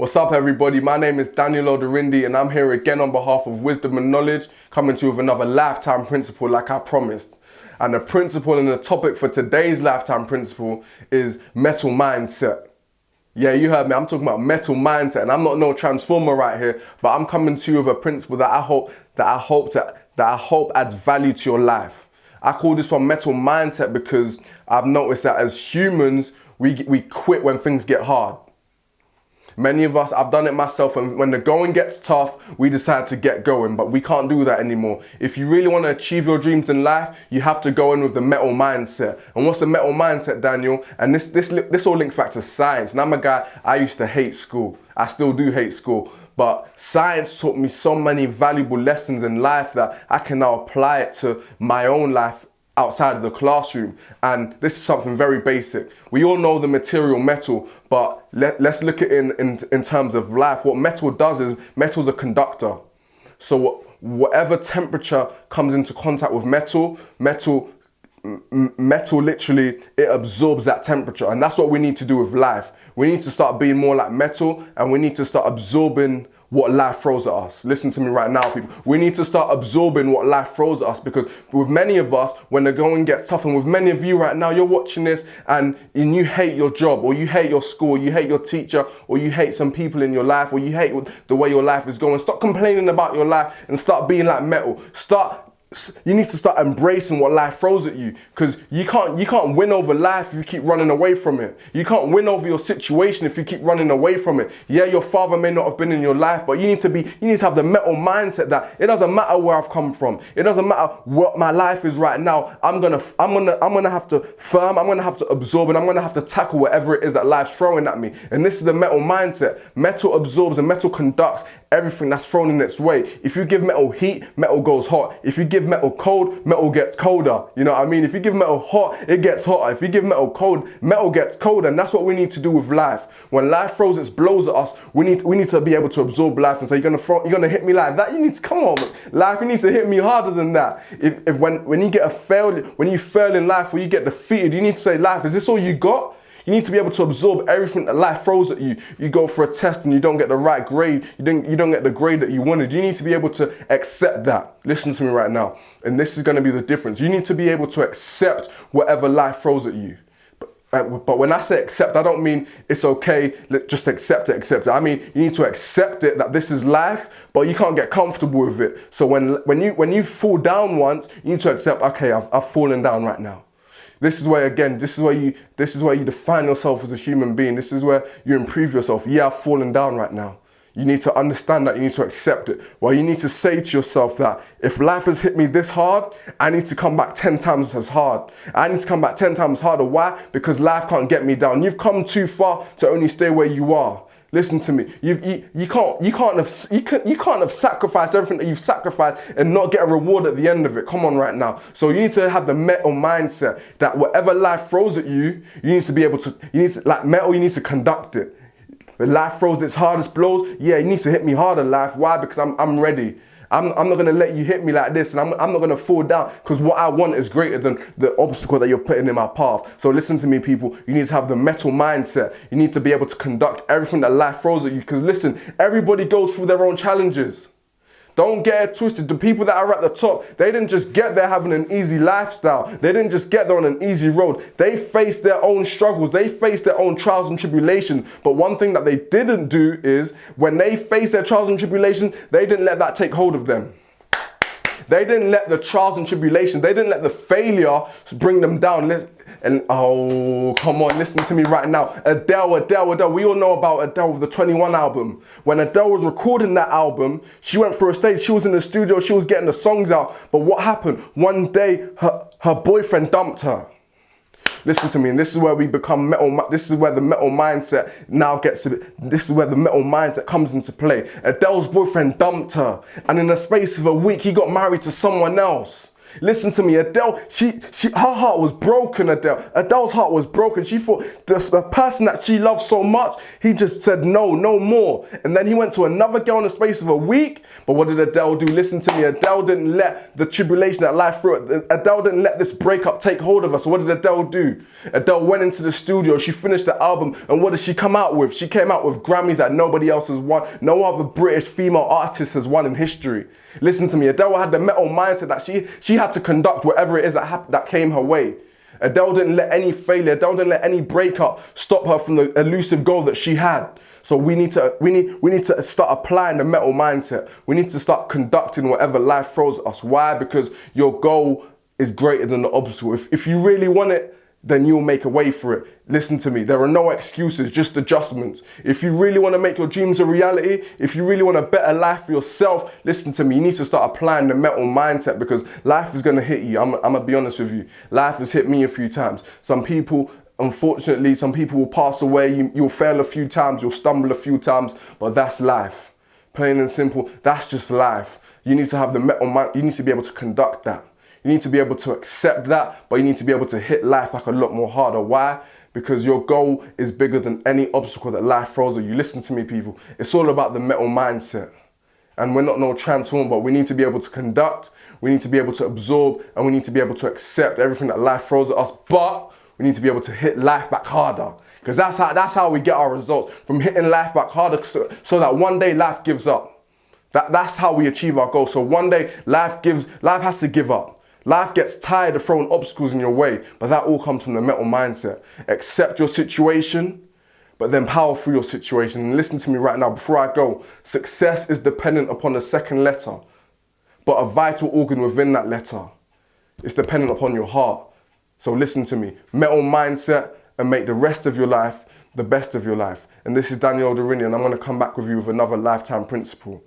What's up, everybody? My name is Daniel Oderinde, and I'm here again on behalf of Wisdom and Knowledge, coming to you with another lifetime principle like I promised. And the principle and the topic for today's lifetime principle is mental mindset. Yeah, you heard me. I'm talking about mental mindset, and I'm not no transformer right here, but I'm coming to you with a principle that I hope adds value to your life. I call this one mental mindset because I've noticed that as humans, we quit when things get hard. Many of us, I've done it myself, and when the going gets tough, we decide to get going, but we can't do that anymore. If you really want to achieve your dreams in life, you have to go in with the metal mindset. And what's the metal mindset, Daniel? And this all links back to science. And I'm a guy, I used to hate school. I still do hate school. But science taught me so many valuable lessons in life that I can now apply it to my own life outside of the classroom. And this is something very basic. We all know the material metal, but let's look at it in terms of life. What metal does is metal's a conductor. So whatever temperature comes into contact with metal literally, it absorbs that temperature. And that's what we need to do with life. We need to start being more like metal, and we need to start absorbing what life throws at us. Listen to me right now, people. We need to start absorbing what life throws at us, because with many of us, when the going gets tough, and with many of you right now, you're watching this and you hate your job, or you hate your school, or you hate your teacher, or you hate some people in your life, or you hate the way your life is going. Stop complaining about your life and start being like metal. You need to start embracing what life throws at you, because you can't win over life if you keep running away from it. You can't win over your situation if you keep running away from it. Yeah, your father may not have been in your life, but you need to have the metal mindset that it doesn't matter where I've come from. It doesn't matter what my life is right now. I'm gonna have to I'm gonna have to absorb, and I'm gonna have to tackle whatever it is that life's throwing at me. And this is the metal mindset. Metal absorbs and metal conducts everything that's thrown in its way. If you give metal heat, metal goes hot. If you give metal cold, metal gets colder. You know what I mean? If you give metal hot, it gets hotter. If you give metal cold, metal gets colder. And that's what we need to do with life. When life throws its blows at us, we need to be able to absorb life and say, you're gonna hit me like that. You need to come on, life. You need to hit me harder than that. When you get when you fail in life, when you get defeated, you need to say, life, is this all you got? You need to be able to absorb everything that life throws at you. You go for a test and you don't get the right grade. You don't get the grade that you wanted. You need to be able to accept that. Listen to me right now. And this is going to be the difference. You need to be able to accept whatever life throws at you. But when I say accept, I don't mean it's okay, just accept it. I mean, you need to accept it, that this is life, but you can't get comfortable with it. So when you fall down once, you need to accept, okay, I've fallen down right now. This is where you define yourself as a human being. This is where you improve yourself. Yeah, I've fallen down right now. You need to understand that. You need to accept it. Well, you need to say to yourself that if life has hit me this hard, I need to come back 10 times as hard. I need to come back 10 times harder. Why? Because life can't get me down. You've come too far to only stay where you are. Listen to me. You can't have sacrificed everything that you've sacrificed and not get a reward at the end of it. Come on, right now. So you need to have the metal mindset that whatever life throws at you, you need to be able to. Like metal, you need to conduct it. When life throws its hardest blows, yeah, you need to hit me harder, life. Why? Because I'm ready. I'm not going to let you hit me like this, and I'm not going to fall down, because what I want is greater than the obstacle that you're putting in my path. So listen to me, people. You need to have the metal mindset. You need to be able to conduct everything that life throws at you, because listen, everybody goes through their own challenges. Don't get it twisted. The people that are at the top, they didn't just get there having an easy lifestyle. They didn't just get there on an easy road. They faced their own struggles. They faced their own trials and tribulations. But one thing that they didn't do is, when they faced their trials and tribulations, they didn't let that take hold of them. They didn't let the trials and tribulations, they didn't let the failure bring them down. And oh, come on, listen to me right now. Adele. We all know about Adele with the 21 album. When Adele was recording that album, she went through a stage. She was in the studio, she was getting the songs out. But what happened? One day, her boyfriend dumped her. Listen to me, and this is where we become metal. This is where the metal mindset this is where the metal mindset comes into play. Adele's boyfriend dumped her, and in the space of a week, he got married to someone else. Listen to me, Adele, her heart was broken, Adele. Adele's heart was broken. She thought the person that she loved so much, he just said no more. And then he went to another girl in the space of a week. But what did Adele do? Listen to me, Adele didn't let the tribulation that life threw it. Adele didn't let this breakup take hold of her. So what did Adele do? Adele went into the studio, she finished the album, and what did she come out with? She came out with Grammys that nobody else has won. No other British female artist has won in history. Listen to me, Adele had the metal mindset that she had to conduct whatever it is that came her way. Adele didn't let any failure, Adele didn't let any breakup stop her from the elusive goal that she had. So we need to start applying the metal mindset. We need to start conducting whatever life throws at us. Why? Because your goal is greater than the obstacle. If you really want it, then you'll make a way for it. Listen to me, there are no excuses, just adjustments. If you really want to make your dreams a reality, if you really want a better life for yourself, listen to me, you need to start applying the metal mindset, because life is going to hit you. I'm going to be honest with you. Life has hit me a few times. Some people, unfortunately, some people will pass away. You'll fail a few times, you'll stumble a few times, but that's life. Plain and simple, that's just life. You need to have the metal mind, you need to be able to conduct that. You need to be able to accept that, but you need to be able to hit life like a lot more harder. Why? Because your goal is bigger than any obstacle that life throws at you. Listen to me, people. It's all about the metal mindset. And we're not no transform, but we need to be able to conduct, we need to be able to absorb, and we need to be able to accept everything that life throws at us. But we need to be able to hit life back harder. Because that's how we get our results. From hitting life back harder so that one day life gives up. That's how we achieve our goal. So one day life has to give up. Life gets tired of throwing obstacles in your way, but that all comes from the metal mindset. Accept your situation, but then power through your situation. And listen to me right now, before I go, success is dependent upon the second letter, but a vital organ within that letter is dependent upon your heart. So listen to me, metal mindset, and make the rest of your life the best of your life. And this is Oderinde, and I'm going to come back with you with another lifetime principle.